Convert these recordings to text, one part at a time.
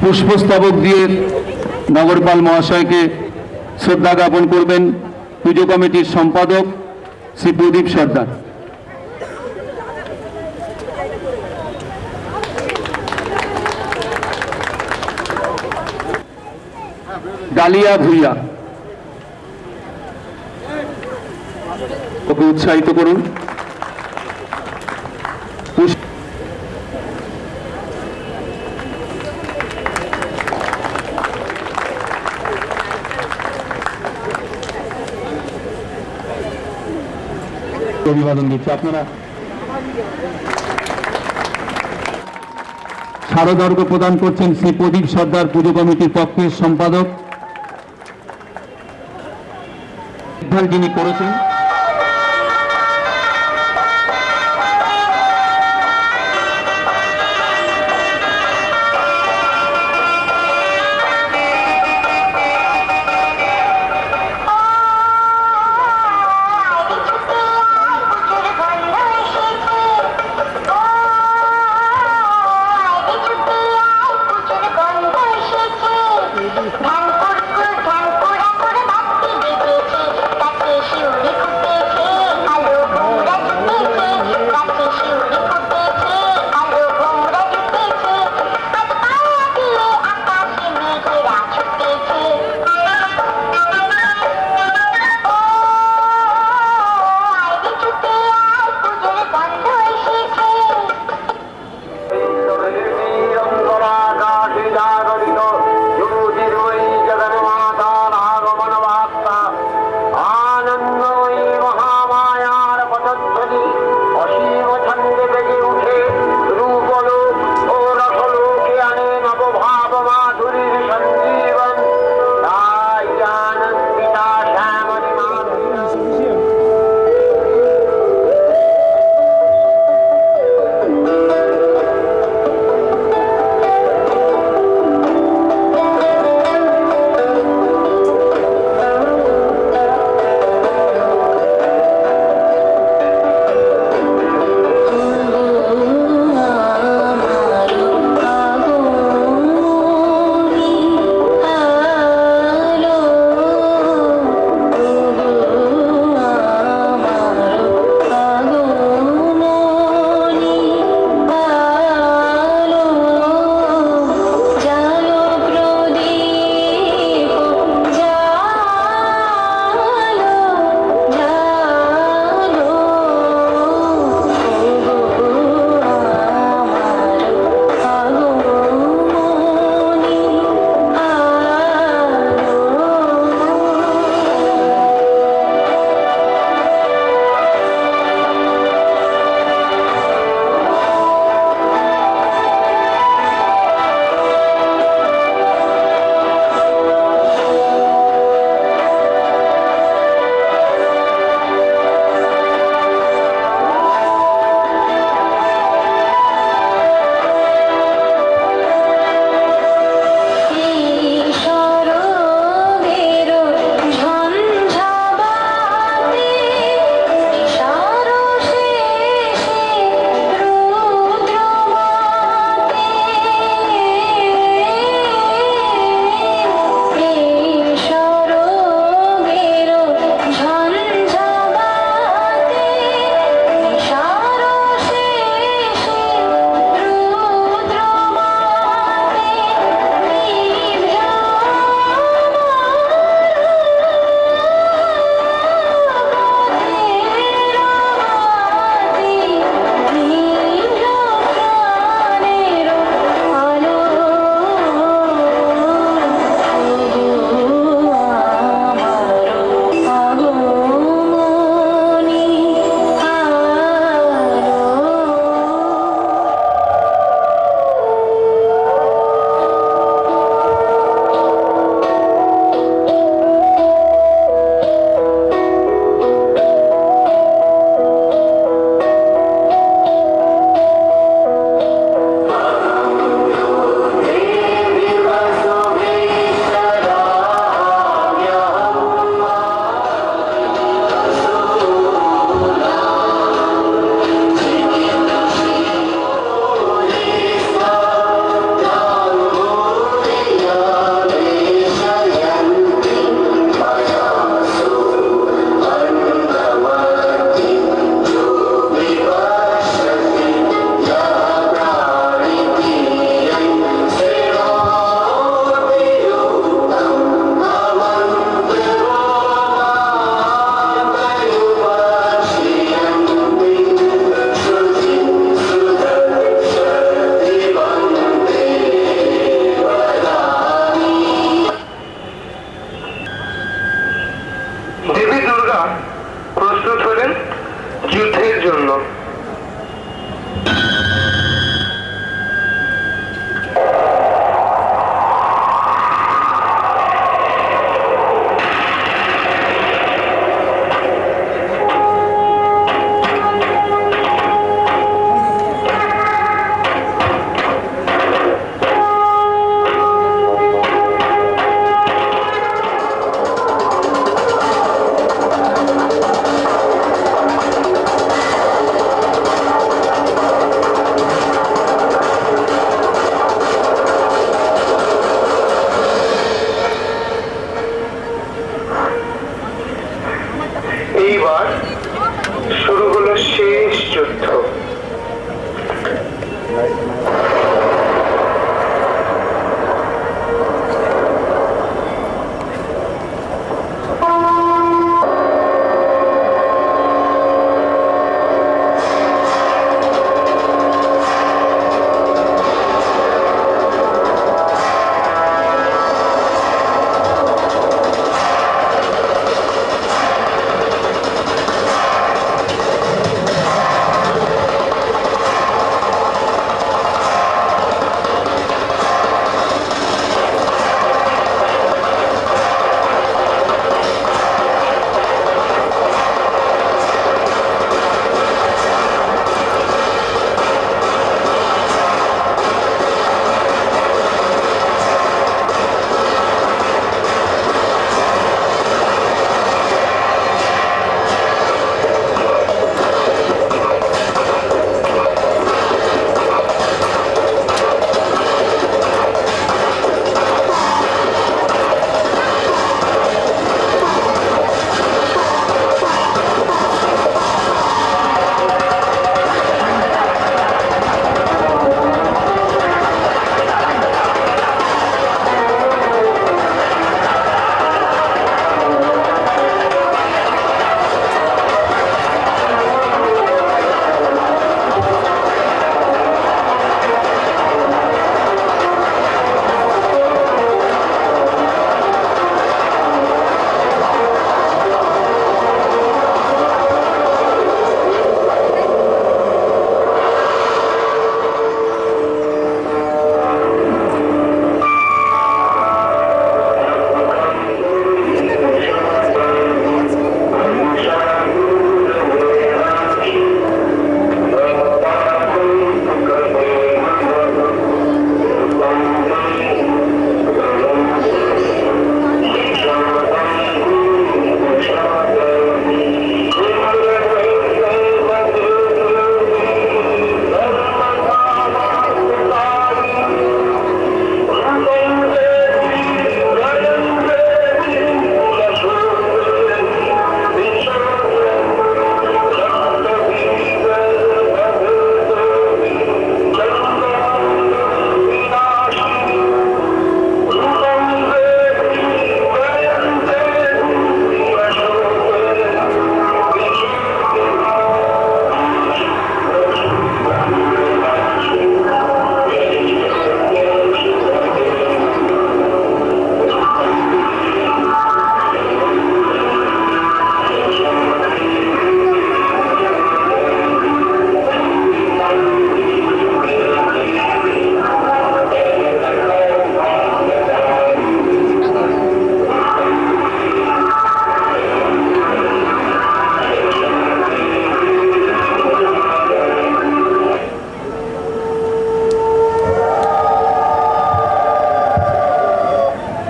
পুষ্পস্তবক দিয়ে নগরপাল মহাশয়কে শ্রদ্ধা জ্ঞাপন করবেন পুজো কমিটির সম্পাদক শ্রী প্রদীপ সর্দার। ডালিয়া ভুইয়া ওকে উৎসাহিত করুন। অভিবাদন দিচ্ছি। আপনারা শারদার্ঘ্য প্রদান করছেন শ্রী প্রদীপ সর্দার, পুজো কমিটির পক্ষের সম্পাদক, যিনি করেছেন। ধান কুড়কুড় করে বাতি বেজেছে, তাকে শিউরে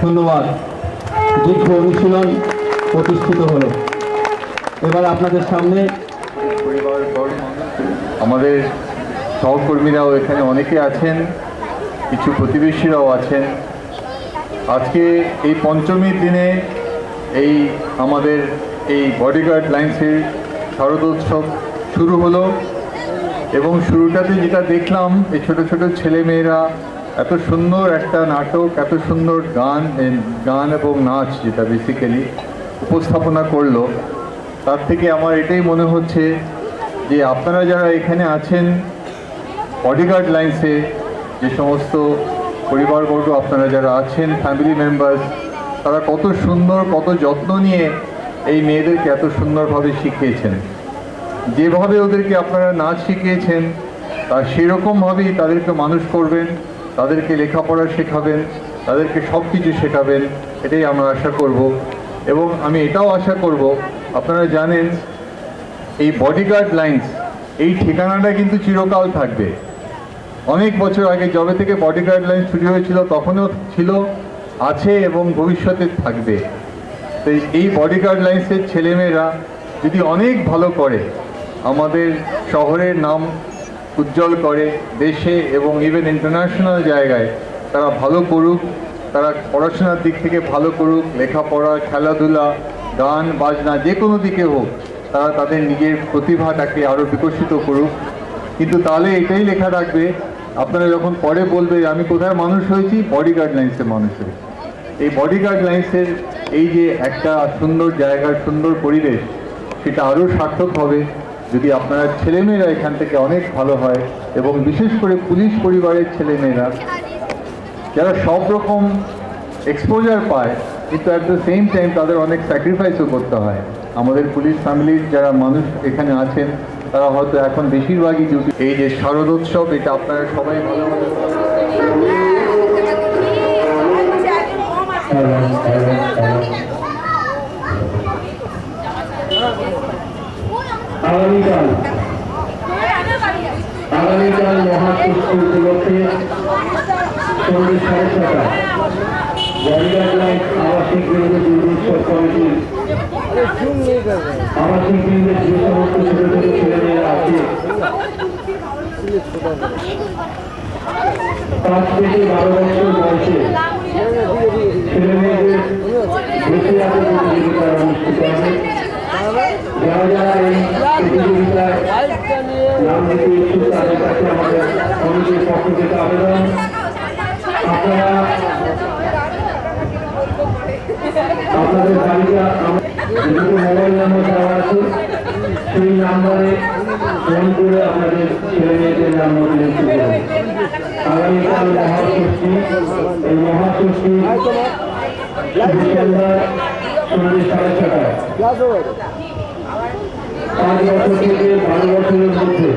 ধন্যবাদ। দীর্ঘ অনুশীলন প্রতিষ্ঠিত হলো। এবার আপনাদের সামনে আমাদের সহকর্মীরাও এখানে অনেকে আছেন, কিছু প্রতিবেশীরাও আছেন। আজকে এই পঞ্চমীর দিনে এই আমাদের এই বডিগার্ড লাইন্সের শারদোৎসব শুরু হলো এবং শুরুটাতে যেটা দেখলাম এই ছোট ছোট ছেলেমেয়েরা এত সুন্দর একটা নাটক, এত সুন্দর গান এবং নাচ যেটা বেসিক্যালি উপস্থাপনা করলো, তার থেকে আমার এটাই মনে হচ্ছে যে আপনারা যারা এখানে আছেন বডিগার্ড লাইন্সে, যে সমস্ত পরিবারবর্গ আপনারা যারা আছেন, ফ্যামিলি মেম্বার্স, তারা কত সুন্দর, কত যত্ন নিয়ে এই মেয়েদেরকে এত সুন্দরভাবে শিখিয়েছেন। যেভাবে ওদেরকে আপনারা নাচ শিখিয়েছেন তার সেরকমভাবেই তাদেরকে মানুষ করবেন, তাদেরকে লেখাপড়া শেখাবেন, তাদেরকে সব কিছু শেখাবেন, এটাই আমরা আশা করব। এবং আমি এটাও আশা করব, আপনারা জানেন এই বডিগার্ড লাইন্স এই ঠিকানাটা কিন্তু চিরকাল থাকবে। অনেক বছর আগে যবে থেকে বডিগার্ড লাইন শুরু হয়েছিল তখনও ছিল, আছে এবং ভবিষ্যতে থাকবে। তো এই বডিগার্ড লাইন্সের ছেলেমেয়েরা যদি অনেক ভালো করে, আমাদের শহরের নাম উজ্জ্বল করে, দেশে এবং ইভেন ইন্টারন্যাশনাল জায়গায় তারা ভালো করুক, তারা পড়াশোনার দিক থেকে ভালো করুক, লেখাপড়া, খেলাধুলা, গান বাজনা যে কোনো দিকে হোক, তারা তাদের নিজের প্রতিভাটাকে আরও বিকশিত করুক। কিন্তু তাহলে এটাই লেখা রাখবে, আপনারা যখন পরে বলবে আমি কোথায় মানুষ হয়েছি, বডিগার্ড লাইন্সে মানুষ হয়েছি। এই বডিগার্ড লাইন্সের এই যে একটা সুন্দর জায়গার সুন্দর পরিবেশ, সেটা আরও সার্থক হবে যদি আপনারা ছেলেমেয়েরা এখান থেকে অনেক ভালো হয়। এবং বিশেষ করে পুলিশ পরিবারের ছেলেমেয়েরা যারা সব রকম এক্সপোজার পায়, কিন্তু অ্যাট দ্য সেম টাইম তাদের অনেক স্যাক্রিফাইসও করতে হয়। আমাদের পুলিশ ফ্যামিলির যারা মানুষ এখানে আছেন তারা হয়তো এখন বেশিরভাগই ডিউটি। এই যে শারদোৎসব, এটা আপনারা সবাই ভালোভাবে আগামীকাল মহাপুষ্টি উপলক্ষে সন্ধ্যে 6:30 বডিগার্ড লাইন আবাসিক কেন্দ্র দুর্গোৎসব কমিটির আবাসিক কেন্দ্রের যে সমস্ত ছোট ছোট ছেলেমেয়েরা আছে 5 থেকে 12 বছর বয়সে ছেলেমেয়েদের দেশে আগে প্রতিযোগিতা অনুষ্ঠিত হবে। যারা যারা এই প্রতিযোগিতায় নাম দিতে ইচ্ছুক তাদের কাছে আমাদের কমিটির পক্ষ থেকে আবেদন, আপনারা আপনাদের তালিকা দুটো মোবাইল নম্বর দেওয়া আছে, সেই নাম্বারে ফোন করে আপনাদের ছেলে মেয়েদের নাম নথিভুক্ত করুন। আগামীকাল মহাষষ্ঠী, এই মহাষষ্ঠী ডিসেম্বর সন্ধ্যে 6:30। 5 বছর থেকে 12 বছরের মধ্যে